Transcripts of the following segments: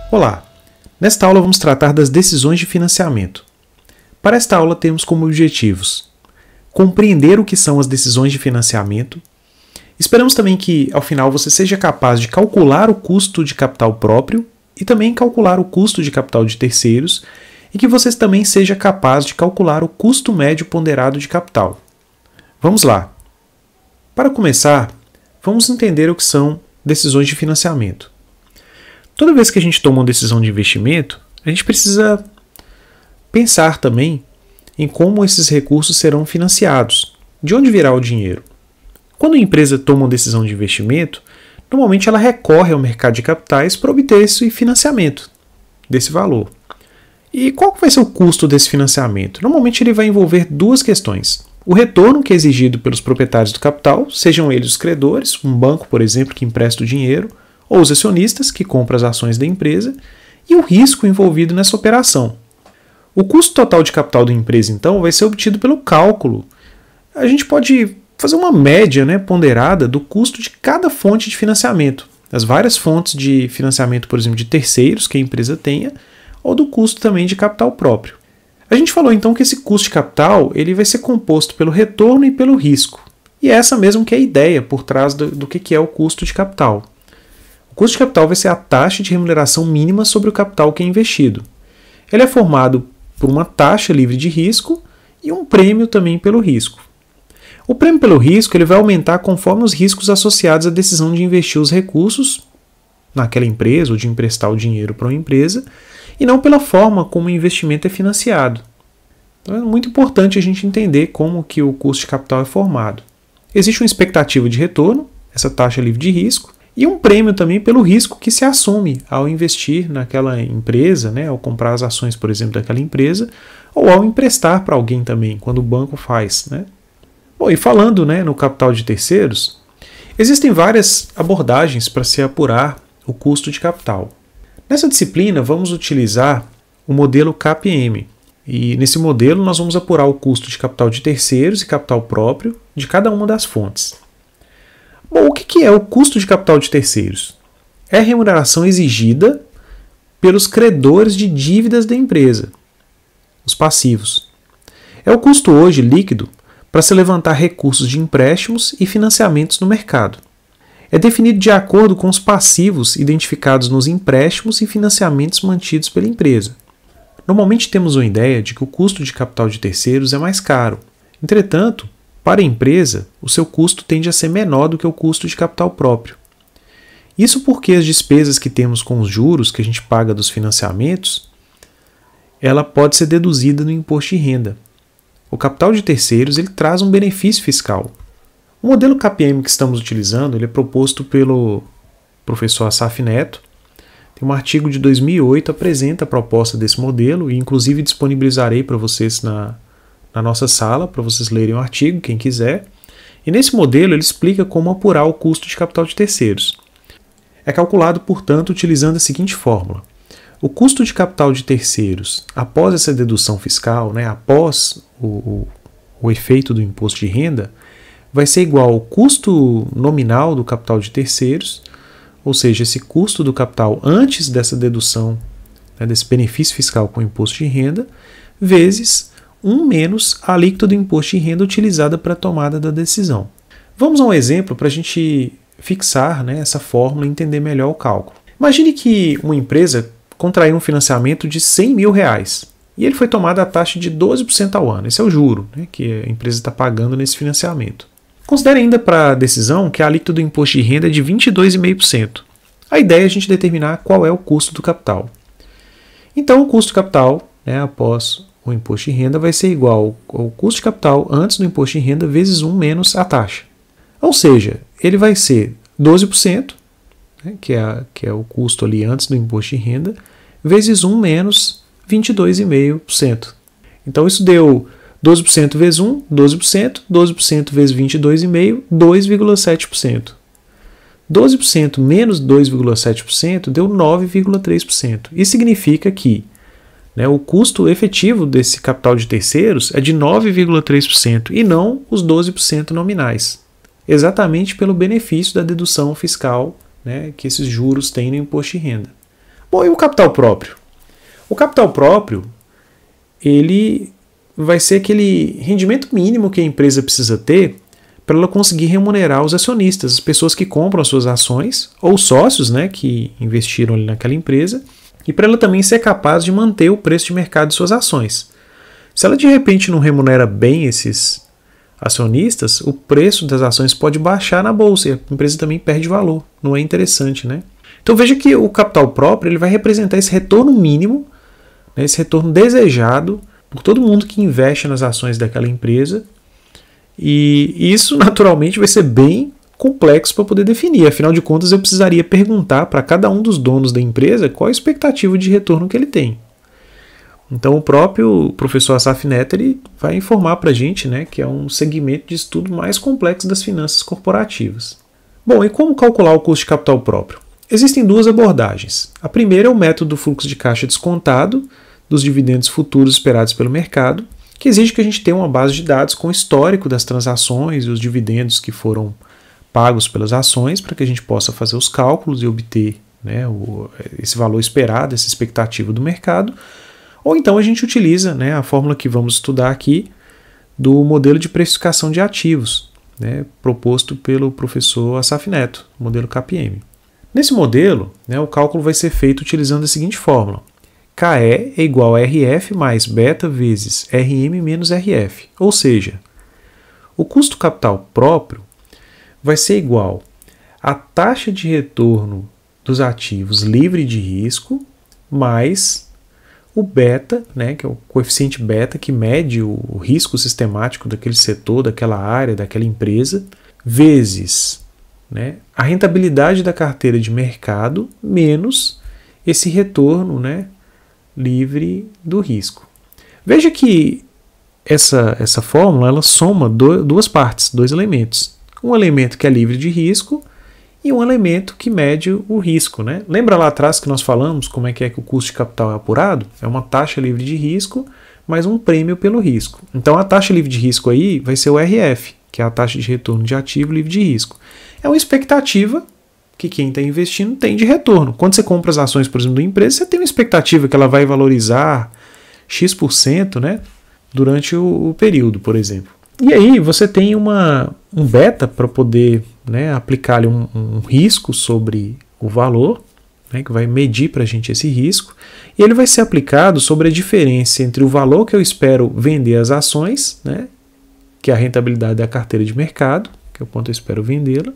Olá! Nesta aula vamos tratar das decisões de financiamento. Para esta aula temos como objetivos compreender o que são as decisões de financiamento. Esperamos também que ao final você seja capaz de calcular o custo de capital próprio e também calcular o custo de capital de terceiros e que você também seja capaz de calcular o custo médio ponderado de capital. Vamos lá! Para começar, vamos entender o que são decisões de financiamento. Toda vez que a gente toma uma decisão de investimento, a gente precisa pensar também em como esses recursos serão financiados, de onde virá o dinheiro. Quando a empresa toma uma decisão de investimento, normalmente ela recorre ao mercado de capitais para obter esse financiamento desse valor. E qual vai ser o custo desse financiamento? Normalmente ele vai envolver duas questões. O retorno que é exigido pelos proprietários do capital, sejam eles os credores, um banco, por exemplo, que empresta o dinheiro, ou os acionistas, que compram as ações da empresa, e o risco envolvido nessa operação. O custo total de capital da empresa, então, vai ser obtido pelo cálculo. A gente pode fazer uma média, ponderada do custo de cada fonte de financiamento. As várias fontes de financiamento, por exemplo, de terceiros que a empresa tenha, ou do custo também de capital próprio. A gente falou, então, que esse custo de capital ele vai ser composto pelo retorno e pelo risco. E é essa mesmo que é a ideia por trás do que é o custo de capital. O custo de capital vai ser a taxa de remuneração mínima sobre o capital que é investido. Ele é formado por uma taxa livre de risco e um prêmio também pelo risco. O prêmio pelo risco ele vai aumentar conforme os riscos associados à decisão de investir os recursos naquela empresa ou de emprestar o dinheiro para uma empresa e não pela forma como o investimento é financiado. Então é muito importante a gente entender como que o custo de capital é formado. Existe uma expectativa de retorno, essa taxa livre de risco, e um prêmio também pelo risco que se assume ao investir naquela empresa, ao comprar as ações, por exemplo, daquela empresa, ou ao emprestar para alguém também, quando o banco faz. Bom, e falando no capital de terceiros, existem várias abordagens para se apurar o custo de capital. Nessa disciplina, vamos utilizar o modelo KPM. E nesse modelo, nós vamos apurar o custo de capital de terceiros e capital próprio de cada uma das fontes. Bom, o que é o custo de capital de terceiros? É a remuneração exigida pelos credores de dívidas da empresa, os passivos. É o custo hoje líquido para se levantar recursos de empréstimos e financiamentos no mercado. É definido de acordo com os passivos identificados nos empréstimos e financiamentos mantidos pela empresa. Normalmente temos uma ideia de que o custo de capital de terceiros é mais caro. Entretanto, para a empresa, o seu custo tende a ser menor do que o custo de capital próprio. Isso porque as despesas que temos com os juros que a gente paga dos financiamentos, ela pode ser deduzida no imposto de renda. O capital de terceiros ele traz um benefício fiscal. O modelo KPM que estamos utilizando ele é proposto pelo professor Assaf Neto. Tem um artigo de 2008 que apresenta a proposta desse modelo e inclusive disponibilizarei para vocês na nossa sala, para vocês lerem o artigo, quem quiser. E nesse modelo ele explica como apurar o custo de capital de terceiros. É calculado, portanto, utilizando a seguinte fórmula. O custo de capital de terceiros, após essa dedução fiscal, após o efeito do imposto de renda, vai ser igual ao custo nominal do capital de terceiros, ou seja, esse custo do capital antes dessa dedução, desse benefício fiscal com o imposto de renda, vezes 1 menos a alíquota do imposto de renda utilizada para a tomada da decisão. Vamos a um exemplo para a gente fixar essa fórmula e entender melhor o cálculo. Imagine que uma empresa contraiu um financiamento de R$100 mil e ele foi tomado a taxa de 12% ao ano. Esse é o juro que a empresa está pagando nesse financiamento. Considere ainda para a decisão que a alíquota do imposto de renda é de 22,5%. A ideia é a gente determinar qual é o custo do capital. Então, o custo do capital, após o imposto de renda, vai ser igual ao custo de capital antes do imposto de renda vezes 1 menos a taxa. Ou seja, ele vai ser 12%, que é o custo ali antes do imposto de renda, vezes 1 menos 22,5%. Então, isso deu 12% vezes 1, 12%, 12% vezes 22,5%, 2,7%. 12% menos 2,7% deu 9,3%. Isso significa que o custo efetivo desse capital de terceiros é de 9,3% e não os 12% nominais. Exatamente pelo benefício da dedução fiscal que esses juros têm no imposto de renda. Bom, e o capital próprio? O capital próprio, ele vai ser aquele rendimento mínimo que a empresa precisa ter para ela conseguir remunerar os acionistas, as pessoas que compram as suas ações, ou sócios, né, que investiram ali naquela empresa, e para ela também ser capaz de manter o preço de mercado de suas ações. Se ela de repente não remunera bem esses acionistas, o preço das ações pode baixar na bolsa e a empresa também perde valor. Não é interessante, né? Então veja que o capital próprio ele vai representar esse retorno mínimo, né, esse retorno desejado por todo mundo que investe nas ações daquela empresa. E isso, naturalmente, vai ser bem complexo para poder definir. Afinal de contas, eu precisaria perguntar para cada um dos donos da empresa qual a expectativa de retorno que ele tem. Então, o próprio professor Asaf Neto ele vai informar para a gente, né, que é um segmento de estudo mais complexo das finanças corporativas. Bom, e como calcular o custo de capital próprio? Existem duas abordagens. A primeira é o método do fluxo de caixa descontado dos dividendos futuros esperados pelo mercado, que exige que a gente tenha uma base de dados com o histórico das transações e os dividendos que foram pagos pelas ações para que a gente possa fazer os cálculos e obter, né, esse valor esperado, essa expectativa do mercado. Ou então a gente utiliza, né, a fórmula que vamos estudar aqui do modelo de precificação de ativos, né, proposto pelo professor Asaf Neto, modelo KPM. Nesse modelo, né, o cálculo vai ser feito utilizando a seguinte fórmula. KE é igual a RF mais beta vezes RM menos RF. Ou seja, o custo capital próprio vai ser igual à taxa de retorno dos ativos livre de risco mais o beta, né, que é o coeficiente beta que mede o risco sistemático daquele setor, daquela área, daquela empresa, vezes, né, a rentabilidade da carteira de mercado menos esse retorno, né, livre do risco. Veja que essa fórmula ela soma duas partes, dois elementos. Um elemento que é livre de risco e um elemento que mede o risco, né? Lembra lá atrás que nós falamos como é que o custo de capital é apurado? É uma taxa livre de risco mais um prêmio pelo risco. Então a taxa livre de risco aí vai ser o RF, que é a taxa de retorno de ativo livre de risco. É uma expectativa que quem está investindo tem de retorno. Quando você compra as ações, por exemplo, da empresa, você tem uma expectativa que ela vai valorizar X%, né, durante o período, por exemplo. E aí você tem um beta para poder, né, aplicar ali um risco sobre o valor, né, que vai medir para a gente esse risco, e ele vai ser aplicado sobre a diferença entre o valor que eu espero vender as ações, né, que é a rentabilidade da carteira de mercado, que é o quanto eu espero vendê-la,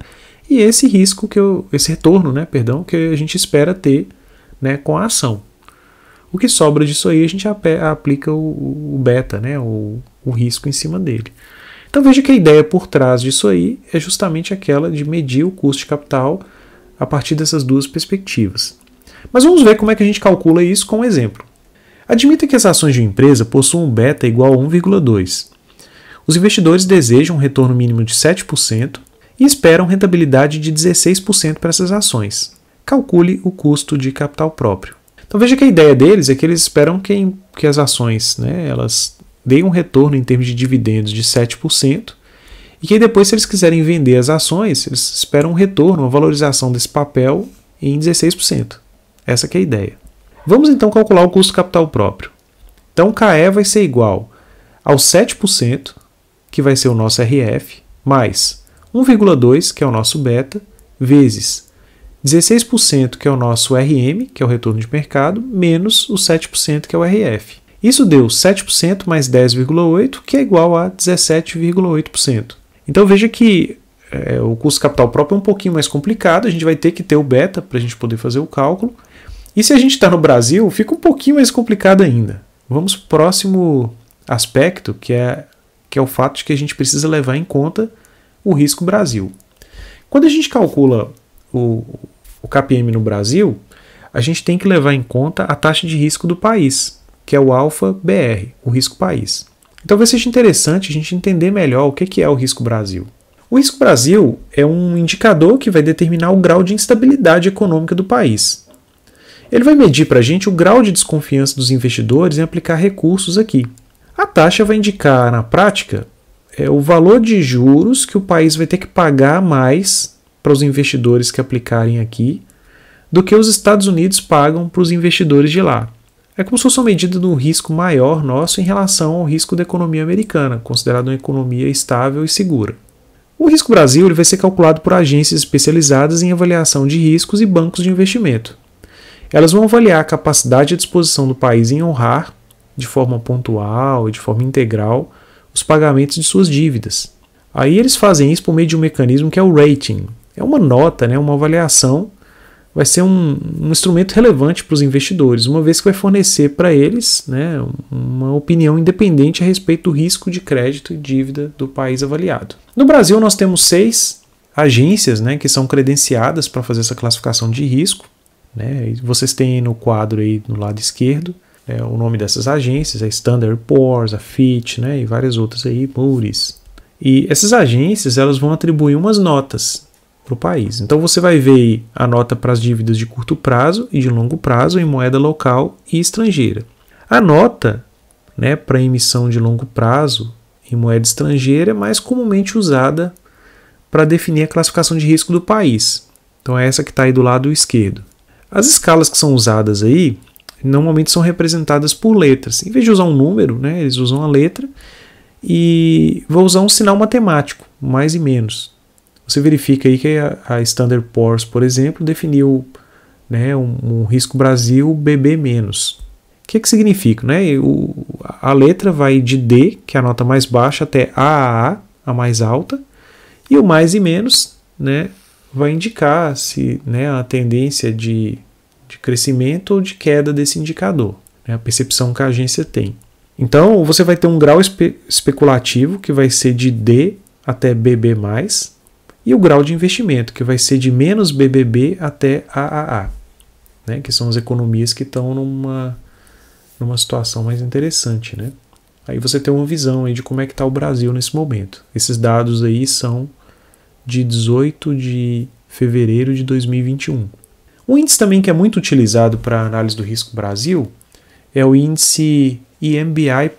e esse risco esse retorno, né, que a gente espera ter, né, com a ação. O que sobra disso aí a gente aplica o beta, né, o risco em cima dele. Então veja que a ideia por trás disso aí é justamente aquela de medir o custo de capital a partir dessas duas perspectivas. Mas vamos ver como é que a gente calcula isso com um exemplo. Admita que as ações de uma empresa possuam um beta igual a 1,2. Os investidores desejam um retorno mínimo de 7%, e esperam rentabilidade de 16% para essas ações. Calcule o custo de capital próprio. Então veja que a ideia deles é que eles esperam que as ações, né, elas deem um retorno em termos de dividendos de 7%, e que depois, se eles quiserem vender as ações, eles esperam um retorno, uma valorização desse papel em 16%. Essa que é a ideia. Vamos então calcular o custo capital próprio. Então KE vai ser igual aos 7%, que vai ser o nosso RF, mais 1,2, que é o nosso beta, vezes 16%, que é o nosso RM, que é o retorno de mercado, menos o 7%, que é o RF. Isso deu 7% mais 10,8%, que é igual a 17,8%. Então veja que o custo capital próprio é um pouquinho mais complicado, a gente vai ter que ter o beta para a gente poder fazer o cálculo. E se a gente está no Brasil, fica um pouquinho mais complicado ainda. Vamos para o próximo aspecto, que é o fato de que a gente precisa levar em conta o risco Brasil. Quando a gente calcula o KPM no Brasil, a gente tem que levar em conta a taxa de risco do país, que é o alfa BR, o risco país. Então vai ser interessante a gente entender melhor o que é o risco Brasil. O risco Brasil é um indicador que vai determinar o grau de instabilidade econômica do país. Ele vai medir para a gente o grau de desconfiança dos investidores em aplicar recursos aqui. A taxa vai indicar, na prática, o valor de juros que o país vai ter que pagar mais para os investidores que aplicarem aqui do que os Estados Unidos pagam para os investidores de lá. É como se fosse uma medida do risco maior nosso em relação ao risco da economia americana, considerada uma economia estável e segura. O risco Brasil ele vai ser calculado por agências especializadas em avaliação de riscos e bancos de investimento. Elas vão avaliar a capacidade e a disposição do país em honrar, de forma pontual e de forma integral, os pagamentos de suas dívidas. Aí eles fazem isso por meio de um mecanismo que é o rating. É uma nota, né, uma avaliação, vai ser um instrumento relevante para os investidores, uma vez que vai fornecer para eles, né, uma opinião independente a respeito do risco de crédito e dívida do país avaliado. No Brasil nós temos 6 agências, né, que são credenciadas para fazer essa classificação de risco. Né, vocês têm no quadro aí no lado esquerdo o nome dessas agências, a Standard & Poor's, a Fitch, né, e várias outras aí, Moody's. E essas agências elas vão atribuir umas notas para o país. Então você vai ver a nota para as dívidas de curto prazo e de longo prazo em moeda local e estrangeira. A nota, né, para emissão de longo prazo em moeda estrangeira é mais comumente usada para definir a classificação de risco do país. Então é essa que está aí do lado esquerdo. As escalas que são usadas aí normalmente são representadas por letras. Em vez de usar um número, né, eles usam a letra e vão usar um sinal matemático, mais e menos. Você verifica aí que a Standard & Poor's, por exemplo, definiu, né, um risco Brasil BB-. O que significa? Né? A letra vai de D, que é a nota mais baixa, até AAA, a mais alta, e o mais e menos, né, vai indicar se, né, a tendência de crescimento ou de queda desse indicador, né, a percepção que a agência tem. Então, você vai ter um grau especulativo, que vai ser de D até BB+, e o grau de investimento, que vai ser de menos BBB até AAA, né, que são as economias que estão numa situação mais interessante. Né? Aí você tem uma visão aí de como é que está o Brasil nesse momento. Esses dados aí são de 18 de fevereiro de 2021. Um índice também que é muito utilizado para análise do risco Brasil é o índice EMBI+,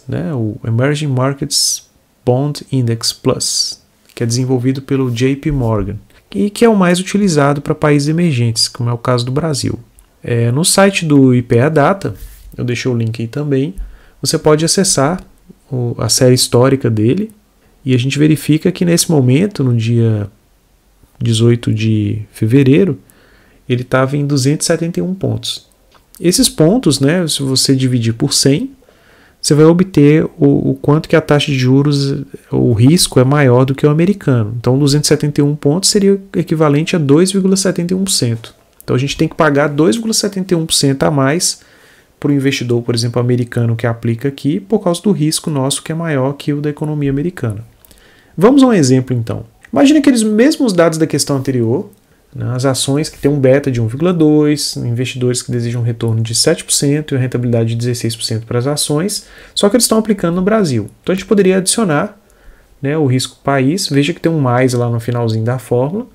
né, o Emerging Markets Bond Index Plus, que é desenvolvido pelo JP Morgan, e que é o mais utilizado para países emergentes, como é o caso do Brasil. No site do IPEA Data, eu deixei o link aí também, você pode acessar a série histórica dele, e a gente verifica que nesse momento, no dia 18 de fevereiro, ele estava em 271 pontos. Esses pontos, né, se você dividir por 100, você vai obter o quanto que a taxa de juros, o risco é maior do que o americano. Então, 271 pontos seria equivalente a 2,71%. Então, a gente tem que pagar 2,71% a mais para o investidor, por exemplo, americano que aplica aqui, por causa do risco nosso que é maior que o da economia americana. Vamos a um exemplo, então. Imagine aqueles mesmos dados da questão anterior, né, as ações que têm um beta de 1,2, investidores que desejam um retorno de 7% e uma rentabilidade de 16% para as ações, só que eles estão aplicando no Brasil. Então a gente poderia adicionar, né, o risco país, veja que tem um mais lá no finalzinho da fórmula,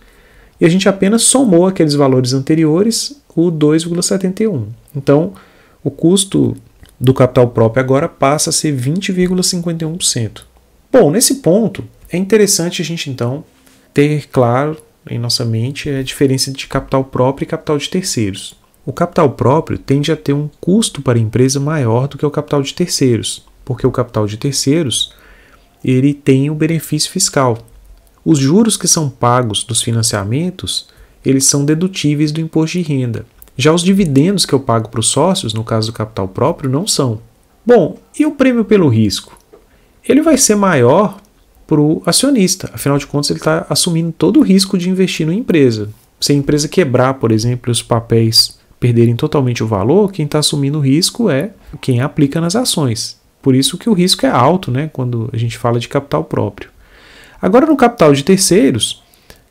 e a gente apenas somou aqueles valores anteriores, o 2,71. Então o custo do capital próprio agora passa a ser 20,51%. Bom, nesse ponto é interessante a gente então ter claro em nossa mente é a diferença de capital próprio e capital de terceiros. O capital próprio tende a ter um custo para a empresa maior do que o capital de terceiros, porque o capital de terceiros ele tem o benefício fiscal. Os juros que são pagos dos financiamentos, eles são dedutíveis do imposto de renda. Já os dividendos que eu pago para os sócios, no caso do capital próprio, não são. Bom, e o prêmio pelo risco? Ele vai ser maior para o acionista. Afinal de contas, ele está assumindo todo o risco de investir numa empresa. Se a empresa quebrar, por exemplo, e os papéis perderem totalmente o valor, quem está assumindo o risco é quem aplica nas ações. Por isso que o risco é alto, né, quando a gente fala de capital próprio. Agora, no capital de terceiros,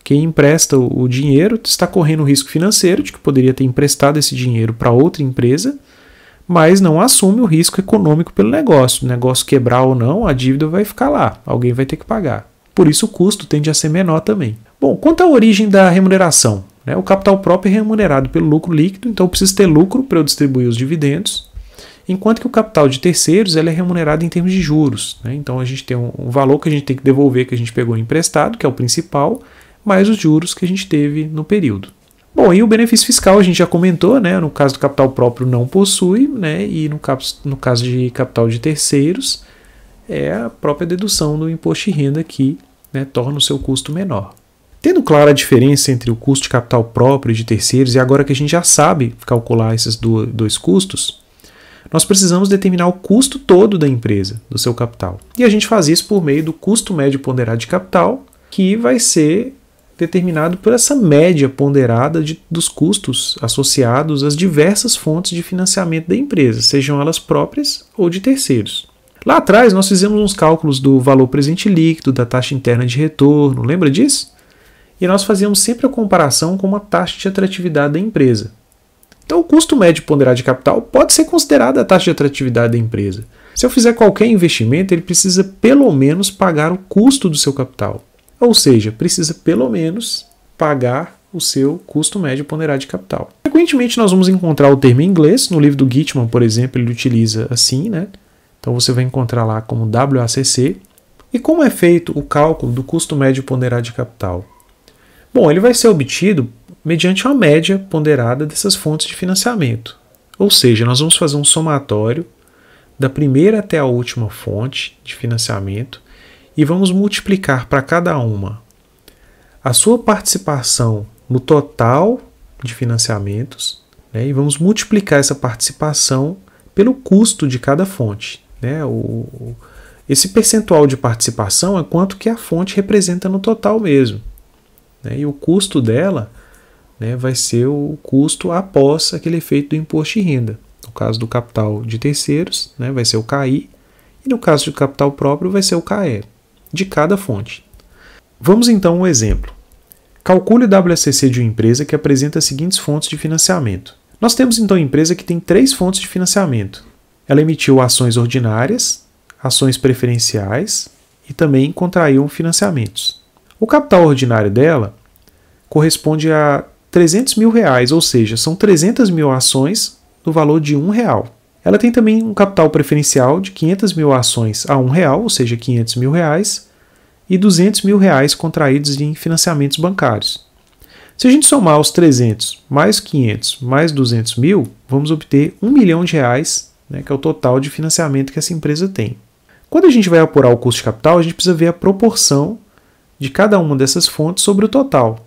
quem empresta o dinheiro está correndo o risco financeiro de que poderia ter emprestado esse dinheiro para outra empresa, mas não assume o risco econômico pelo negócio. O negócio quebrar ou não, a dívida vai ficar lá, alguém vai ter que pagar. Por isso o custo tende a ser menor também. Bom, quanto à origem da remuneração, né, o capital próprio é remunerado pelo lucro líquido, então eu preciso ter lucro para eu distribuir os dividendos, enquanto que o capital de terceiros ele é remunerado em termos de juros. Né? Então a gente tem um valor que a gente tem que devolver, que a gente pegou emprestado, que é o principal, mais os juros que a gente teve no período. Bom, e o benefício fiscal a gente já comentou, né? No caso do capital próprio não possui, né? E no caso de capital de terceiros, é a própria dedução do imposto de renda que, né, torna o seu custo menor. Tendo clara a diferença entre o custo de capital próprio e de terceiros, e agora que a gente já sabe calcular esses dois custos, nós precisamos determinar o custo todo da empresa, do seu capital. E a gente faz isso por meio do custo médio ponderado de capital, que vai ser determinado por essa média ponderada dos custos associados às diversas fontes de financiamento da empresa, sejam elas próprias ou de terceiros. Lá atrás nós fizemos uns cálculos do valor presente líquido, da taxa interna de retorno, lembra disso? E nós fazíamos sempre a comparação com uma taxa de atratividade da empresa. Então o custo médio ponderado de capital pode ser considerado a taxa de atratividade da empresa. Se eu fizer qualquer investimento, ele precisa pelo menos pagar o custo do seu capital. Ou seja, precisa pelo menos pagar o seu custo médio ponderado de capital. Frequentemente nós vamos encontrar o termo em inglês, no livro do Gitman, por exemplo, ele utiliza assim, né? Então você vai encontrar lá como WACC. E como é feito o cálculo do custo médio ponderado de capital? Bom, ele vai ser obtido mediante uma média ponderada dessas fontes de financiamento. Ou seja, nós vamos fazer um somatório da primeira até a última fonte de financiamento e vamos multiplicar para cada uma a sua participação no total de financiamentos, né, e vamos multiplicar essa participação pelo custo de cada fonte. Né, esse percentual de participação é quanto que a fonte representa no total mesmo. Né, e o custo dela, né, vai ser o custo após aquele efeito do imposto de renda. No caso do capital de terceiros, né, vai ser o CAI, e no caso do capital próprio vai ser o CAE, de cada fonte. Vamos então a um exemplo. Calcule o WACC de uma empresa que apresenta as seguintes fontes de financiamento. Nós temos então uma empresa que tem 3 fontes de financiamento. Ela emitiu ações ordinárias, ações preferenciais e também contraiu financiamentos. O capital ordinário dela corresponde a R$300 mil, ou seja, são 300 mil ações no valor de R$1. Ela tem também um capital preferencial de 500 mil ações a R$1, ou seja, R$500 mil, e R$200 mil contraídos em financiamentos bancários. Se a gente somar os 300 mais 500 mais 200 mil, vamos obter R$1 milhão, né, que é o total de financiamento que essa empresa tem. Quando a gente vai apurar o custo de capital, a gente precisa ver a proporção de cada uma dessas fontes sobre o total.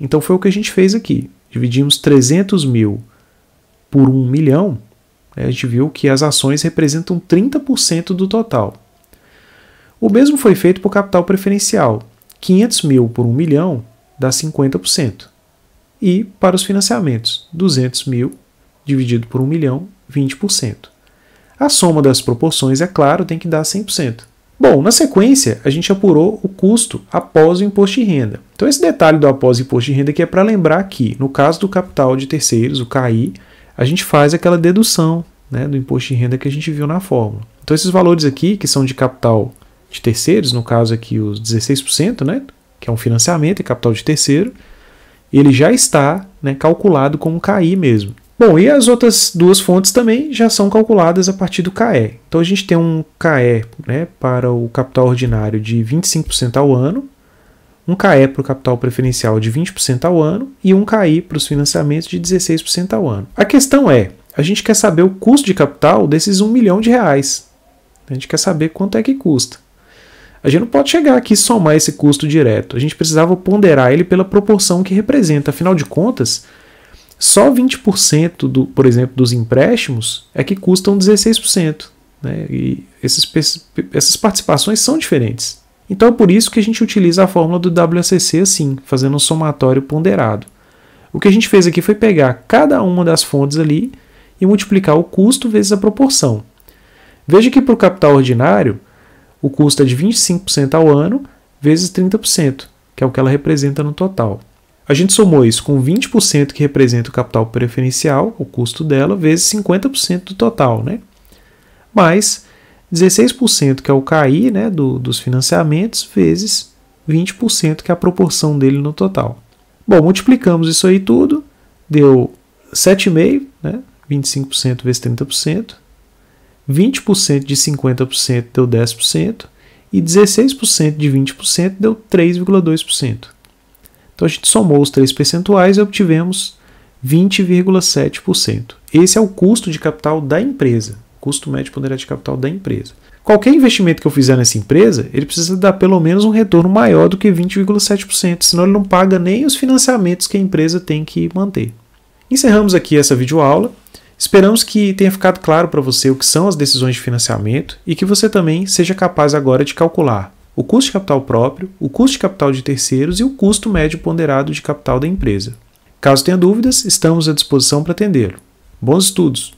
Então foi o que a gente fez aqui. Dividimos 300 mil por 1 milhão, né, a gente viu que as ações representam 30% do total. O mesmo foi feito para o capital preferencial. 500 mil por 1 milhão dá 50%. E para os financiamentos, 200 mil dividido por 1 milhão, 20%. A soma das proporções, é claro, tem que dar 100%. Bom, na sequência, a gente apurou o custo após o imposto de renda. Então, esse detalhe do após o imposto de renda aqui é para lembrar que, no caso do capital de terceiros, o CAI, a gente faz aquela dedução, né, do imposto de renda que a gente viu na fórmula. Então, esses valores aqui, que são de capital de terceiros, no caso aqui os 16%, né, que é um financiamento e capital de terceiro, ele já está, né, calculado como CAI mesmo. Bom, e as outras duas fontes também já são calculadas a partir do CAE. Então a gente tem um CAE, né, para o capital ordinário de 25% ao ano, um CAE para o capital preferencial de 20% ao ano e um CAI para os financiamentos de 16% ao ano. A questão é, a gente quer saber o custo de capital desses R$1 milhão. A gente quer saber quanto é que custa. A gente não pode chegar aqui e somar esse custo direto. A gente precisava ponderar ele pela proporção que representa. Afinal de contas, só 20%, por exemplo, dos empréstimos é que custam 16%. Né? E essas participações são diferentes. Então é por isso que a gente utiliza a fórmula do WACC assim, fazendo um somatório ponderado. O que a gente fez aqui foi pegar cada uma das fontes ali e multiplicar o custo vezes a proporção. Veja que para o capital ordinário, o custo é de 25% ao ano vezes 30%, que é o que ela representa no total. A gente somou isso com 20% que representa o capital preferencial, o custo dela, vezes 50% do total, né? Mais 16% que é o CAI, né, dos financiamentos, vezes 20% que é a proporção dele no total. Bom, multiplicamos isso aí tudo, deu 7,5%, né, 25% vezes 30%, 20% de 50% deu 10%, e 16% de 20% deu 3,2%. Então a gente somou os 3 percentuais e obtivemos 20,7%. Esse é o custo de capital da empresa, custo médio ponderado de capital da empresa. Qualquer investimento que eu fizer nessa empresa, ele precisa dar pelo menos um retorno maior do que 20,7%, senão ele não paga nem os financiamentos que a empresa tem que manter. Encerramos aqui essa videoaula. Esperamos que tenha ficado claro para você o que são as decisões de financiamento e que você também seja capaz agora de calcular o custo de capital próprio, o custo de capital de terceiros e o custo médio ponderado de capital da empresa. Caso tenha dúvidas, estamos à disposição para atendê-lo. Bons estudos!